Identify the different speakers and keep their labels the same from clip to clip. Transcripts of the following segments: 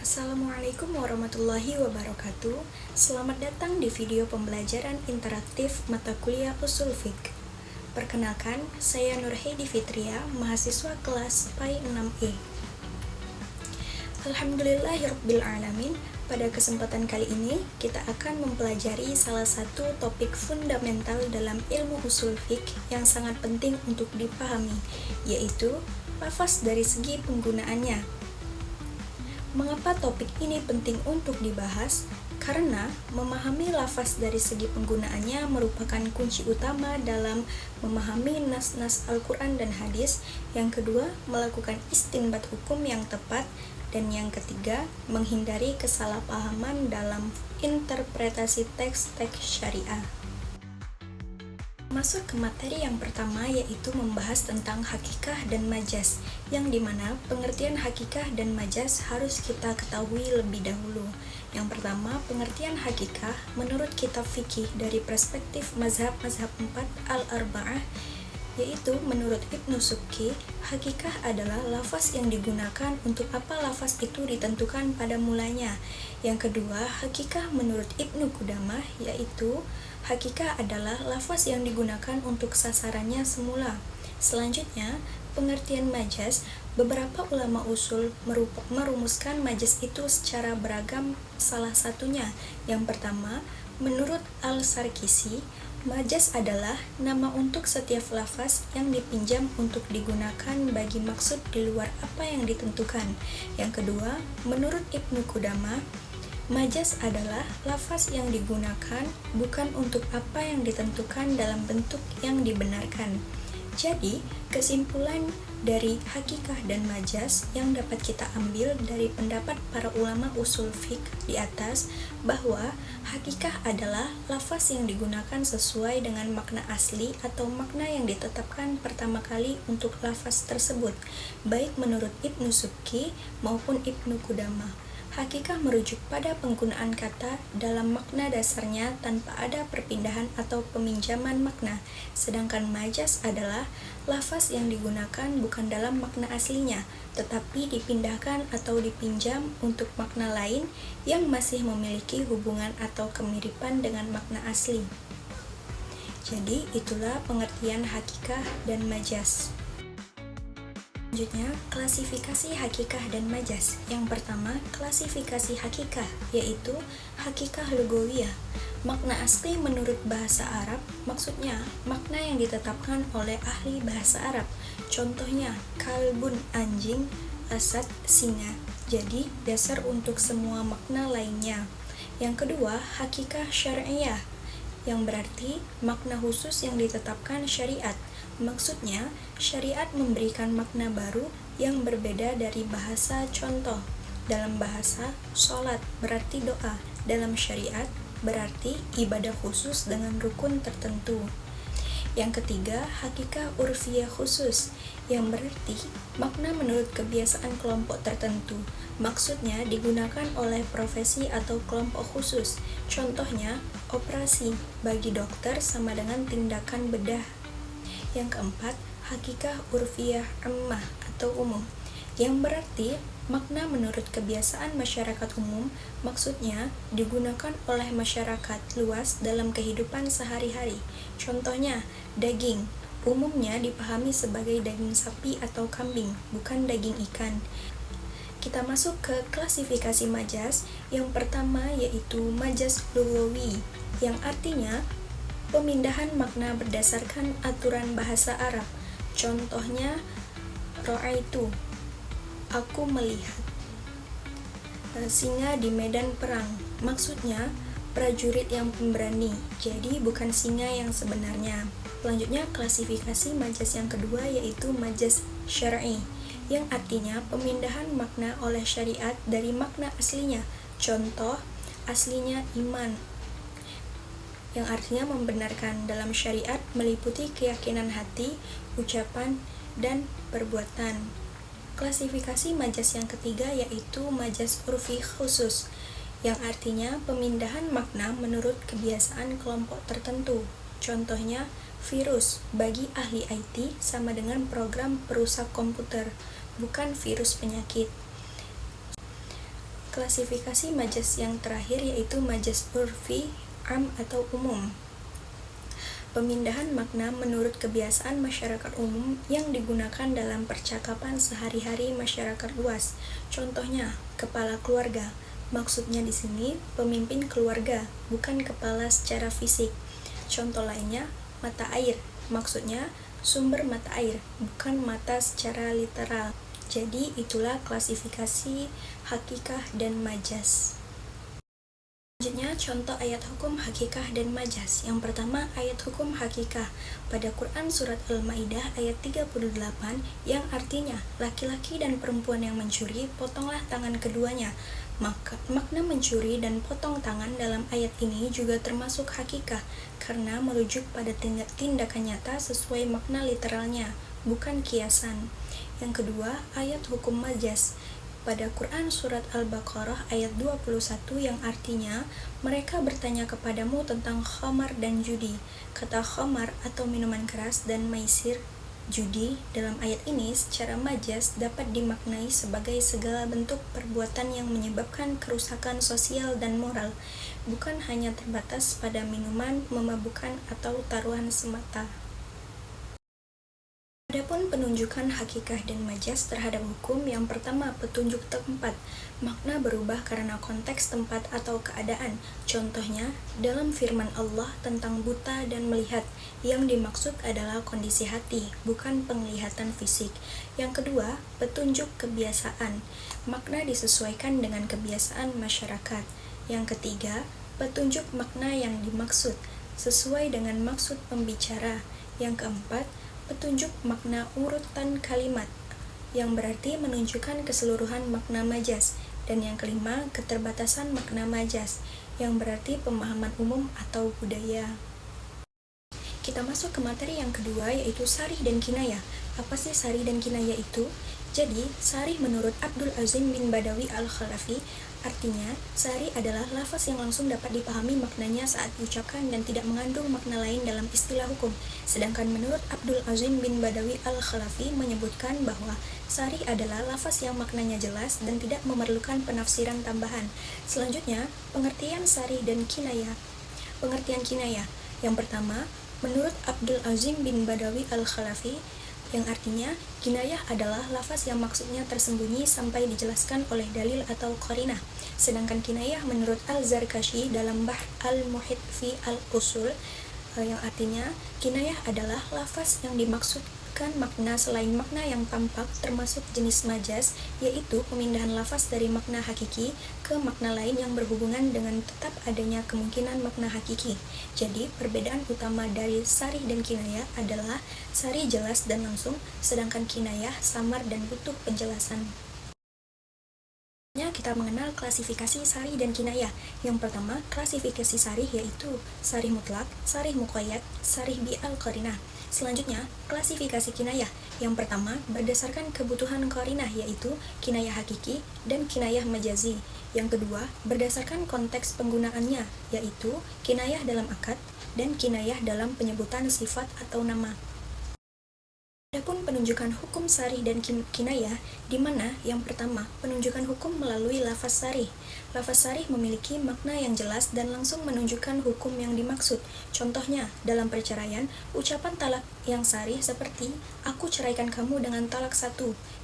Speaker 1: Assalamualaikum warahmatullahi wabarakatuh. Selamat datang di video pembelajaran interaktif mata kuliah Ushul Fiqh. Perkenalkan, saya Nurheidi Fitria, mahasiswa kelas PAI 6E. Alhamdulillahirabbil alamin. Pada kesempatan kali ini, kita akan mempelajari salah satu topik fundamental dalam ilmu ushul fiqh yang sangat penting untuk dipahami, yaitu lafaz dari segi penggunaannya. Mengapa topik ini penting untuk dibahas? Karena memahami lafaz dari segi penggunaannya merupakan kunci utama dalam memahami nas-nas Al-Quran dan hadis. Yang kedua, melakukan istinbat hukum yang tepat. Dan yang ketiga, menghindari kesalahpahaman dalam interpretasi teks-teks syariah. Masuk ke materi yang pertama, yaitu membahas tentang hakikah dan majaz, yang dimana pengertian hakikah dan majaz harus kita ketahui lebih dahulu. Yang pertama, pengertian hakikah menurut kitab fikih dari perspektif mazhab-mazhab 4 al-arba'ah, yaitu menurut Ibnu Subki, hakikah adalah lafaz yang digunakan untuk apa lafaz itu ditentukan pada mulanya. Yang kedua, hakikah menurut Ibnu Qudamah, yaitu hakikah adalah lafaz yang digunakan untuk sasarannya semula. Selanjutnya, pengertian majaz, beberapa ulama usul merumuskan majaz itu secara beragam. Salah satunya, yang pertama, menurut Al-Sarkisi, majaz adalah nama untuk setiap lafaz yang dipinjam untuk digunakan bagi maksud di luar apa yang ditentukan. Yang kedua, menurut Ibnu Qudamah, majaz adalah lafaz yang digunakan bukan untuk apa yang ditentukan dalam bentuk yang dibenarkan. Jadi, kesimpulan dari hakikah dan majaz yang dapat kita ambil dari pendapat para ulama usul fiqh di atas, bahwa hakikah adalah lafaz yang digunakan sesuai dengan makna asli atau makna yang ditetapkan pertama kali untuk lafaz tersebut, baik menurut Ibnu Subki maupun Ibnu Qudamah. Hakikah merujuk pada penggunaan kata dalam makna dasarnya tanpa ada perpindahan atau peminjaman makna, sedangkan majaz adalah lafaz yang digunakan bukan dalam makna aslinya, tetapi dipindahkan atau dipinjam untuk makna lain yang masih memiliki hubungan atau kemiripan dengan makna asli. Jadi, itulah pengertian hakikah dan majaz. Selanjutnya, klasifikasi hakikah dan majaz. Yang pertama, klasifikasi hakikah, yaitu hakikah lugawiyah. Makna asli menurut bahasa Arab, maksudnya makna yang ditetapkan oleh ahli bahasa Arab. Contohnya, kalbun anjing, asad singa. Jadi, dasar untuk semua makna lainnya. Yang kedua, hakikah syar'iyah, yang berarti makna khusus yang ditetapkan syariat. Maksudnya, syariat memberikan makna baru yang berbeda dari bahasa. Contoh, dalam bahasa, sholat berarti doa. Dalam syariat, berarti ibadah khusus dengan rukun tertentu. Yang ketiga, hakikah urfiyah khusus, yang berarti makna menurut kebiasaan kelompok tertentu. Maksudnya digunakan oleh profesi atau kelompok khusus. Contohnya, operasi bagi dokter sama dengan tindakan bedah. Yang keempat, hakikah urfiyah ammah atau umum, yang berarti makna menurut kebiasaan masyarakat umum, maksudnya digunakan oleh masyarakat luas dalam kehidupan sehari-hari. Contohnya, daging umumnya dipahami sebagai daging sapi atau kambing, bukan daging ikan. Kita masuk ke klasifikasi majaz. Yang pertama yaitu majaz lughawi, yang artinya pemindahan makna berdasarkan aturan bahasa Arab. Contohnya, ra'aitu, aku melihat singa di medan perang. Maksudnya prajurit yang pemberani, jadi bukan singa yang sebenarnya. Selanjutnya, klasifikasi majaz yang kedua yaitu majaz syar'i, yang artinya pemindahan makna oleh syariat dari makna aslinya. Contoh, aslinya iman, yang artinya membenarkan dalam syariat meliputi keyakinan hati, ucapan, dan perbuatan. Klasifikasi majaz yang ketiga yaitu majaz urfi khusus, yang artinya pemindahan makna menurut kebiasaan kelompok tertentu. Contohnya, virus bagi ahli IT sama dengan program perusak komputer, bukan virus penyakit. klasifikasi majas yang terakhir yaitu majas urfi, am atau umum. Pemindahan makna menurut kebiasaan masyarakat umum yang digunakan dalam percakapan sehari-hari masyarakat luas. Contohnya, kepala keluarga. Maksudnya di sini pemimpin keluarga, bukan kepala secara fisik. Contoh lainnya, mata air. Maksudnya sumber mata air, bukan mata secara literal. Jadi itulah klasifikasi hakikah dan majas. Selanjutnya, contoh ayat hukum hakikah dan majas. Yang pertama, ayat hukum hakikah pada Quran Surat Al-Ma'idah ayat 38 yang artinya, laki-laki dan perempuan yang mencuri, potonglah tangan keduanya. Maka makna mencuri dan potong tangan dalam ayat ini juga termasuk hakikah, karena merujuk pada tindakan nyata sesuai makna literalnya, bukan kiasan. Yang kedua, ayat hukum majas pada Quran Surat Al-Baqarah ayat 21 yang artinya, mereka bertanya kepadamu tentang khamar dan judi. Kata khamar atau minuman keras dan maisir, judi, dalam ayat ini secara majas dapat dimaknai sebagai segala bentuk perbuatan yang menyebabkan kerusakan sosial dan moral, bukan hanya terbatas pada minuman, memabukkan, atau taruhan semata. Adapun penunjukan hakikah dan majas terhadap hukum, yang pertama petunjuk tempat. Makna berubah karena konteks tempat atau keadaan. Contohnya, dalam firman Allah tentang buta dan melihat, yang dimaksud adalah kondisi hati, bukan penglihatan fisik. Yang kedua, petunjuk kebiasaan. Makna disesuaikan dengan kebiasaan masyarakat. Yang ketiga, petunjuk makna yang dimaksud, sesuai dengan maksud pembicara. Yang keempat, petunjuk makna urutan kalimat, yang berarti menunjukkan keseluruhan makna majas. Dan yang kelima, keterbatasan makna majas, yang berarti pemahaman umum atau budaya. Kita masuk ke materi yang kedua, yaitu sarih dan kinayah. Apa sih sarih dan kinayah itu? Jadi, sarih menurut Abdul Azim bin Badawi Al-Khalafi, artinya, sarih adalah lafaz yang langsung dapat dipahami maknanya saat diucapkan dan tidak mengandung makna lain dalam istilah hukum. Sedangkan menurut Abdul Azim bin Badawi Al-Khalafi menyebutkan bahwa sarih adalah lafaz yang maknanya jelas dan tidak memerlukan penafsiran tambahan. Selanjutnya, pengertian sarih dan kinayah. Pengertian kinayah. Yang pertama, menurut Abdul Azim bin Badawi Al-Khalafi, yang artinya, kinayah adalah lafaz yang maksudnya tersembunyi sampai dijelaskan oleh dalil atau qarinah. Sedangkan kinayah menurut Al-Zarkashi dalam Bahr Al-Muhit fi Al-Usul, yang artinya, kinayah adalah lafaz yang dimaksudkan makna selain makna yang tampak, termasuk jenis majas, yaitu pemindahan lafaz dari makna hakiki ke makna lain yang berhubungan dengan tetap adanya kemungkinan makna hakiki. Jadi, perbedaan utama dari sarih dan kinayah adalah sarih jelas dan langsung, sedangkan kinayah samar dan butuh penjelasan. Kita mengenal klasifikasi sarih dan kinayah. Yang pertama, klasifikasi sarih yaitu sarih mutlak, sarih muqayyad, sarih bi al-qarinah. Selanjutnya, klasifikasi kinayah. Yang pertama, berdasarkan kebutuhan qarinah yaitu kinayah hakiki dan kinayah majazi. Yang kedua, berdasarkan konteks penggunaannya yaitu kinayah dalam akad dan kinayah dalam penyebutan sifat atau nama. Adapun penunjukan hukum sarih dan kinayah, di mana yang pertama, penunjukan hukum melalui lafaz sarih. Lafaz sarih memiliki makna yang jelas dan langsung menunjukkan hukum yang dimaksud. Contohnya, dalam perceraian, ucapan talak yang sarih seperti, aku ceraikan kamu dengan talak 1.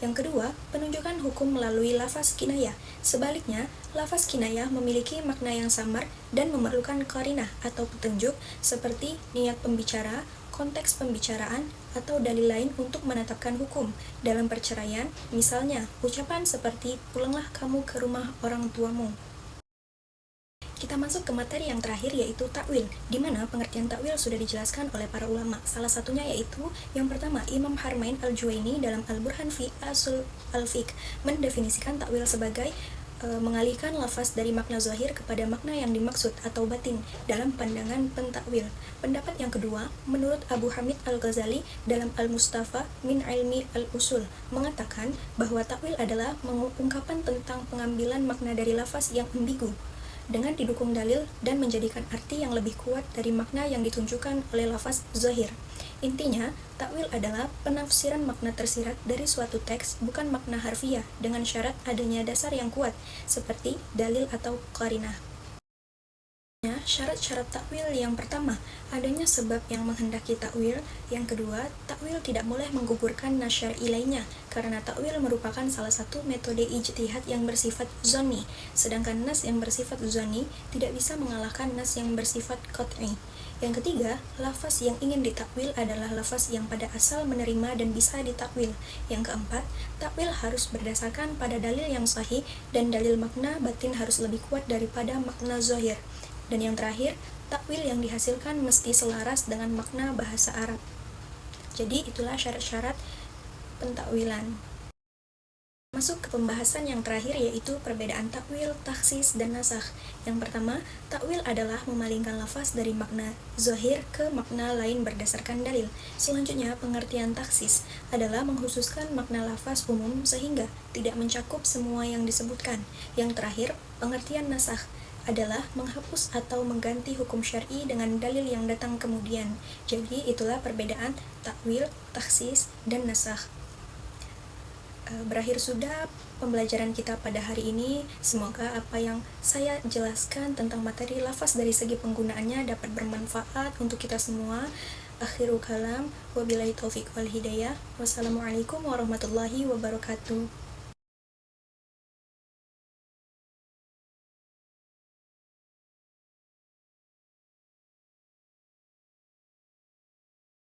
Speaker 1: Yang kedua, penunjukan hukum melalui lafaz kinayah. Sebaliknya, lafaz kinayah memiliki makna yang samar dan memerlukan qarinah atau petunjuk seperti niat pembicara, konteks pembicaraan, atau dalil lain untuk menetapkan hukum. Dalam perceraian, misalnya, ucapan seperti, pulanglah kamu ke rumah orang tuamu. Kita masuk ke materi yang terakhir yaitu takwil, di mana pengertian takwil sudah dijelaskan oleh para ulama. Salah satunya yaitu yang pertama, Imam Harmain Al-Juwaini dalam Al-Burhan fi Ushul Al-Fiqh mendefinisikan takwil sebagai mengalihkan lafaz dari makna zahir kepada makna yang dimaksud atau batin dalam pandangan pentakwil. Pendapat yang kedua, menurut Abu Hamid Al-Ghazali dalam Al-Mustafa min Ilmi Al-Usul mengatakan bahwa takwil adalah ungkapan tentang pengambilan makna dari lafaz yang ambigu dengan didukung dalil dan menjadikan arti yang lebih kuat dari makna yang ditunjukkan oleh lafaz zahir. Intinya, takwil adalah penafsiran makna tersirat dari suatu teks, bukan makna harfiah, dengan syarat adanya dasar yang kuat, seperti dalil atau qarinah. Syarat-syarat takwil yang pertama, adanya sebab yang menghendaki takwil. Yang kedua, takwil tidak boleh menggugurkan nas syar'i lainnya, karena takwil merupakan salah satu metode ijtihad yang bersifat zonni, sedangkan nas yang bersifat zonni tidak bisa mengalahkan nas yang bersifat qat'i. Yang ketiga, lafaz yang ingin ditakwil adalah lafaz yang pada asal menerima dan bisa ditakwil. Yang keempat, takwil harus berdasarkan pada dalil yang sahih, dan dalil makna batin harus lebih kuat daripada makna zahir. Dan yang terakhir, takwil yang dihasilkan mesti selaras dengan makna bahasa Arab. Jadi itulah syarat-syarat pentakwilan. Masuk ke pembahasan yang terakhir, yaitu perbedaan takwil, takhsis, dan nasakh. Yang pertama, takwil adalah memalingkan lafaz dari makna zahir ke makna lain berdasarkan dalil. Selanjutnya, pengertian takhsis adalah mengkhususkan makna lafaz umum sehingga tidak mencakup semua yang disebutkan. Yang terakhir, pengertian nasakh adalah menghapus atau mengganti hukum syar'i dengan dalil yang datang kemudian. Jadi itulah perbedaan takwil, takhsis, dan nasakh. Berakhir sudah pembelajaran kita pada hari ini. Semoga apa yang saya jelaskan tentang materi lafaz dari segi penggunaannya dapat bermanfaat untuk kita semua. Akhirul kalam, wabillahi taufiq wal hidayah. Wassalamualaikum warahmatullahi wabarakatuh.